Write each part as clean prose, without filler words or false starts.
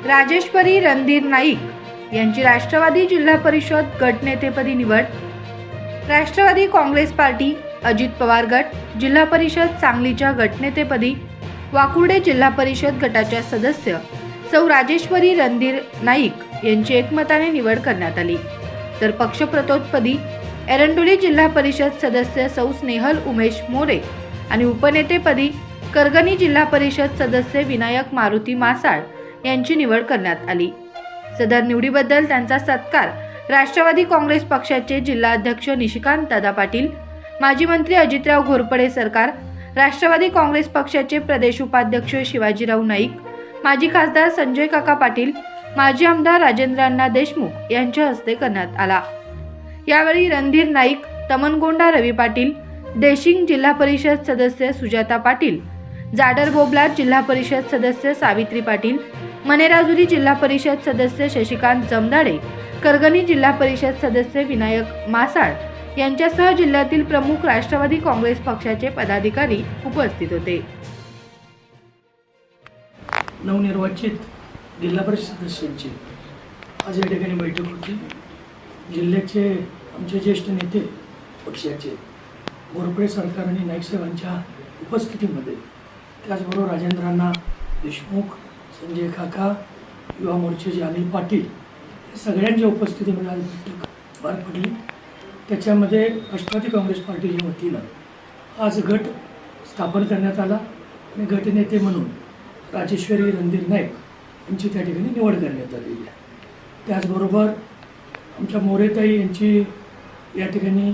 राजेश्वरी रणधीर नाईक यांची राष्ट्रवादी जिल्हा परिषद गटनेतेपदी निवड. राष्ट्रवादी काँग्रेस पार्टी अजित पवार गट जिल्हा परिषद सांगलीच्या गटनेतेपदी वाकुर्डे जिल्हा परिषद गटाच्या सदस्य सौ राजेश्वरी रणधीर नाईक यांची एकमताने निवड करण्यात आली. तर पक्षप्रतोदपदी एरंडोली जिल्हा परिषद सदस्य सौ स्नेहल उमेश मोरे आणि उपनेतेपदी करगणी जिल्हा परिषद सदस्य विनायक मारुती मासाळ यांची निवड करण्यात आली. सदर निवडीबद्दल त्यांचा सत्कार राष्ट्रवादी काँग्रेस पक्षाचे जिल्हाध्यक्ष निशिकांत दादा पाटील, माजी मंत्री अजितराव घोरपडे सरकार, राष्ट्रवादी काँग्रेस पक्षाचे प्रदेश उपाध्यक्ष शिवाजीराव नाईक, माजी खासदार संजय काका पाटील, माजी आमदार राजेंद्र अण्णा देशमुख यांच्या हस्ते करण्यात आला. यावेळी रणधीर नाईक, तमनगोंडा रवी पाटील, देशिंग जिल्हा परिषद सदस्य सुजाता पाटील, जाडर बोबलाद जिल्हा परिषद सदस्य सावित्री पाटील, मनेराजुरी जिल्हा परिषद सदस्य शशिकांत जमदाडे, करगणी जिल्हा परिषद सदस्य विनायक मासाळ यांच्यासह जिल्ह्यातील प्रमुख राष्ट्रवादी काँग्रेस पक्षाचे पदाधिकारी उपस्थित होते. नवनिर्वाचित जिल्हा परिषद सदस्यांची आज या ठिकाणी बैठक होती. जिल्ह्याचे आमचे ज्येष्ठ नेते पक्षाचे घोरपडे सरकार आणि नाईक साहेबांच्या उपस्थितीमध्ये, त्याचबरोबर राजेंद्र अण्णा देशमुख, संजय काका, युवा मोर्चाचे अनिल पाटील या सगळ्यांच्या उपस्थितीमध्ये आज बैठक पार पडली. त्याच्यामध्ये राष्ट्रवादी काँग्रेस पार्टीच्या वतीनं आज गट स्थापन करण्यात आला आणि गटनेते म्हणून राजेश्वरी रणधीर नाईक यांची त्या ठिकाणी निवड करण्यात आलेली आहे. त्याचबरोबर आमच्या मोरेताई यांची या ठिकाणी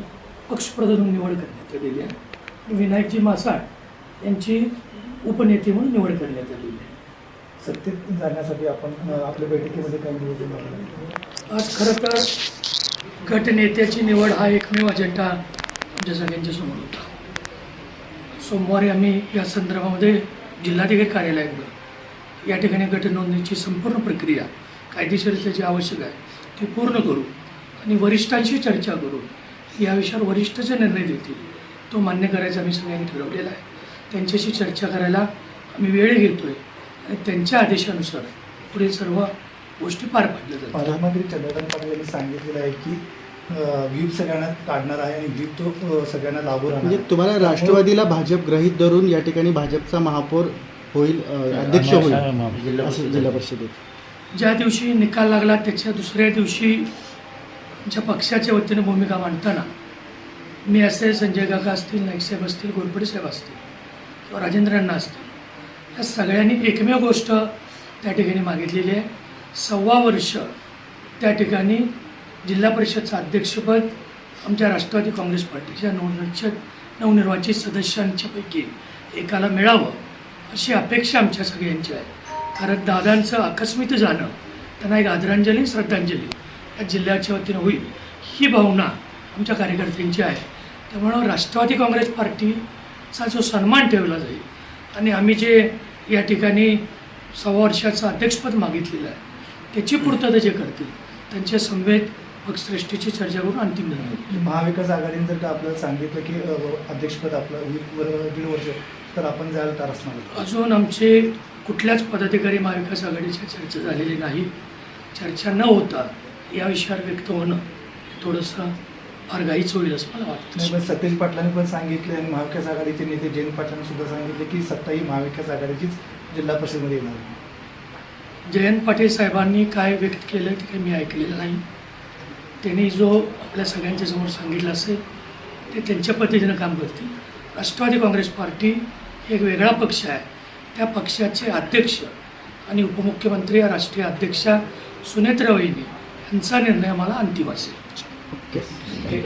पक्षप्रधान म्हणून निवड करण्यात आलेली आहे आणि विनायकजी मासाळ यांची उपनेते म्हणून निवड करण्यात आलेली आहे. सत्तेत जाण्यासाठी आपण आपल्या बैठकीमध्ये काही नियोजन केलं? आज खरं तर गटनेत्याची निवड हा एकमेव अजेंडा आमच्या सगळ्यांच्या समोर होता. सोमवारी आम्ही या संदर्भामध्ये जिल्हाधिकारी कार्यालयाकडं या ठिकाणी गटनोंदणीची संपूर्ण प्रक्रिया कायदेशीर त्याची आवश्यक आहे ती पूर्ण करू आणि वरिष्ठांशी चर्चा करू. या विषयावर वरिष्ठ जे निर्णय देतील तो मान्य करायचा आम्ही सगळ्यांनी ठरवलेला आहे. त्यांच्याशी चर्चा करायला आम्ही वेळ घेतो आहे आणि त्यांच्या आदेशानुसार पुढे सर्व गोष्टी पार पाडल्या जातात. प्रधानमंत्री चंद्रकांत पाटील यांनी सांगितलेलं आहे की व्हीप सगळ्यांना काढणार आहे आणि व्हीप तो सगळ्यांना लागू राहणार. म्हणजे तुम्हाला राष्ट्रवादीला भाजप ग्रहित धरून या ठिकाणी भाजपचा महापौर होईल, अध्यक्ष होईल असं जिल्हा परिषदेत. ज्या दिवशी निकाल लागला त्याच्या दुसऱ्या दिवशी आमच्या पक्षाच्या वतीनं भूमिका मांडताना मी असे संजय काका असतील, नाईकसाहेब असतील, घोरपडे साहेब असतील किंवा राजेंद्र अण्णा असतील, या सगळ्यांनी एकमेव गोष्ट त्या ठिकाणी मागितलेली आहे. 1.25 वर्ष त्या ठिकाणी जिल्हा परिषदचं अध्यक्षपद आमच्या राष्ट्रवादी काँग्रेस पार्टीच्या नवनिर्वाचित सदस्यांच्यापैकी एकाला मिळावं अशी अपेक्षा आमच्या सगळ्यांची आहे. कारण दादांचं आकस्मित जाणं त्यांना एक आदरांजली, श्रद्धांजली या जिल्ह्याच्या वतीनं होईल ही भावना आमच्या कार्यकर्त्यांची आहे. त्यामुळं राष्ट्रवादी काँग्रेस पार्टीचा जो सन्मान ठेवला जाईल आणि आम्ही जे या ठिकाणी 1.25 वर्षाचं अध्यक्षपद मागितलेलं आहे त्याची पूर्तता जे करतील त्यांच्या समवेत पक्षश्रेष्ठीची चर्चा करून अंतिम निर्णय होईल. महाविकास आघाडीने जर का आपल्याला सांगितलं की अध्यक्षपद आपलं 1.5 वर्ष तर आपण जायला तयार असणार? अजून आमचे कुठल्याच पदाधिकारी महाविकास आघाडीची चर्चा झालेली नाही. चर्चा न होता या विषयावर व्यक्त होणं थोडंसं फार घाईच होईल असं मला वाटतं. नाही, पण सतेज पाटलांनी पण सांगितले आणि महाविकास आघाडीचे नेते जयंत पाटलांनी सुद्धा सांगितले की सत्ता ही महाविकास आघाडीचीच जिल्हा परिषदेमध्ये येणार. जयंत पाटील साहेबांनी काय व्यक्त केलं ते काही मी ऐकलेलं नाही. त्यांनी जो आपल्या सगळ्यांच्या समोर सांगितलं असेल ते त्यांच्या पद्धतीनं काम करतील. राष्ट्रवादी काँग्रेस पार्टी एक वेगळा पक्ष आहे. त्या पक्षाचे अध्यक्ष आणि उपमुख्यमंत्री या राष्ट्रीय अध्यक्षा सुनेत्रा वहिनी यांचा निर्णय मला अंतिम असेल. ओके.